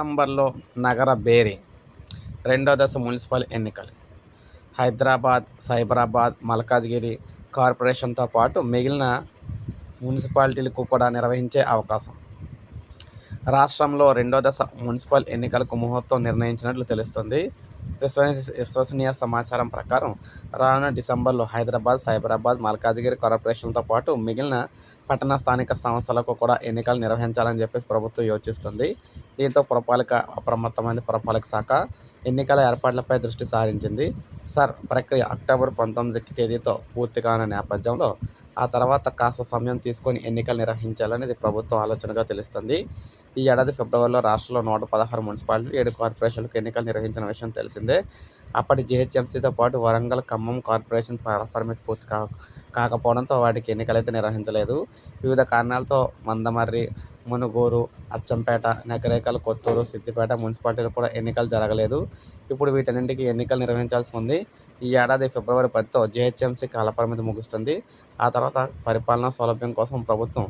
డిసెంబర్లో నగర బేరీ రెండో దశ మున్సిపల్ ఎన్నికలు హైదరాబాద్, సైబరాబాద్, మల్కాజ్గిరి కార్పొరేషన్తో పాటు మిగిలిన మున్సిపాలిటీలకు కూడా నిర్వహించే అవకాశం. రాష్ట్రంలో రెండో దశ మున్సిపల్ ఎన్నికలకు ముహూర్తం నిర్ణయించినట్లు తెలుస్తుంది. విశ్వసనీయ సమాచారం ప్రకారం రానున్న డిసెంబర్లో హైదరాబాద్, సైబరాబాద్, మల్కాజ్గిరి కార్పొరేషన్లతో పాటు మిగిలిన పట్టణ స్థానిక సంస్థలకు కూడా ఎన్నికలు నిర్వహించాలని చెప్పేసి ప్రభుత్వం యోచిస్తుంది. దీంతో అప్రమత్తమైన పురపాలక శాఖ ఎన్నికల ఏర్పాట్లపై దృష్టి సారించింది. ప్రక్రియ అక్టోబర్ 19 తేదీతో పూర్తి కానున్న నేపథ్యంలో ఆ తర్వాత కాస్త సమయం తీసుకొని ఎన్నికలు నిర్వహించాలనేది ప్రభుత్వం ఆలోచనగా తెలుస్తుంది. ఈ ఏడాది ఫిబ్రవరిలో రాష్ట్రంలో 116 మున్సిపాలిటీలు, 7 కార్పొరేషన్లకు ఎన్నికలు నిర్వహించిన విషయం తెలిసిందే. అప్పటి జీహెచ్ఎంసీతో పాటు వరంగల్, ఖమ్మం కార్పొరేషన్ పర్మిట్ పూర్తి కాకపోవడంతో వాటికి ఎన్నికలైతే నిర్వహించలేదు. వివిధ కారణాలతో మందమర్రి, మునుగోడు, అచ్చంపేట, నకరేకల్, కొత్తూరు, సిద్దిపేట మున్సిపాలిటీలు కూడా ఎన్నికలు జరగలేదు. ఇప్పుడు వీటన్నింటికి ఎన్నికలు నిర్వహించాల్సి ఉంది. ఈ ఏడాది ఫిబ్రవరి 10తో జీహెచ్ఎంసీ కాలపరిమితి ముగుస్తుంది. ఆ తర్వాత పరిపాలనా సౌలభ్యం కోసం ప్రభుత్వం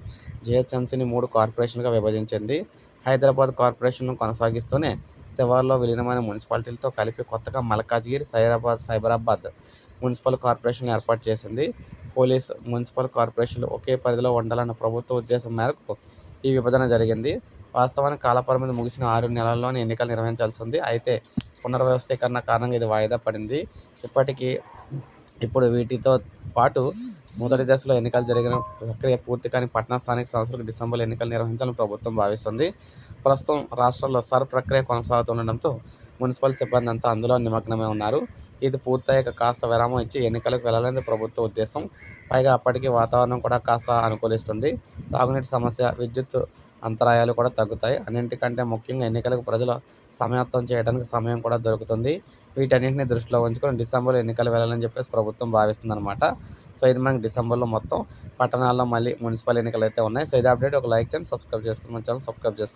జీహెచ్ఎంసీని 3 కార్పొరేషన్లుగా విభజించింది. హైదరాబాద్ కార్పొరేషన్ను కొనసాగిస్తూనే శివార్లో విలీనమైన మున్సిపాలిటీలతో కలిపి కొత్తగా మల్కాజ్గిరి, సైబరాబాద్ మున్సిపల్ కార్పొరేషన్ ఏర్పాటు చేసింది. పోలీస్, మున్సిపల్ కార్పొరేషన్లు ఒకే పరిధిలో ఉండాలన్న ప్రభుత్వ ఉద్దేశం మేరకు ఈ విభజన జరిగింది. వాస్తవానికి కాలపరిమితి ముగిసిన 6 నెలల్లోనే ఎన్నికలు నిర్వహించాల్సి ఉంది. అయితే పునర్వ్యవస్థీకరణ కారణంగా ఇది వాయిదా పడింది. ఇప్పుడు వీటితో పాటు మొదటి దశలో ఎన్నికలు జరిగిన ప్రక్రియ పూర్తి కాని పట్టణ స్థానిక సంస్థలకు డిసెంబర్లో ఎన్నికలు నిర్వహించాలని ప్రభుత్వం భావిస్తుంది. ప్రస్తుతం రాష్ట్రంలో ప్రక్రియ కొనసాగుతుండటంతో మున్సిపల్ సిబ్బంది అంతా అందులో నిమగ్నమై ఉన్నారు. ఇది పూర్తయ్యాక కాస్త విరామం ఇచ్చి ఎన్నికలకు వెళ్లాలనేది ప్రభుత్వ ఉద్దేశం. పైగా అప్పటికి వాతావరణం కూడా కాస్త అనుకూలిస్తుంది. తాగునీటి సమస్య, విద్యుత్ అంతరాయాలు కూడా తగ్గుతాయి. అన్నింటికంటే ముఖ్యంగా ఎన్నికలకు ప్రజలు సమాయత్తం చేయడానికి సమయం కూడా దొరుకుతుంది. వీటన్నింటినీ దృష్టిలో ఉంచుకొని డిసెంబర్లో ఎన్నికలు వెళ్ళాలని చెప్పేసి ప్రభుత్వం భావిస్తుంది అనమాట. ఇది మనకి డిసెంబర్లో మొత్తం పట్టణాల్లో మళ్ళీ మున్సిపల్ ఎన్నికలు అయితే ఉన్నాయి. ఇది అప్డేట్. ఒక లైక్ చేయండి, సబ్స్క్రైబ్ చేసుకుని మన ఛానల్ సబ్స్క్రైబ్ చేసుకోండి.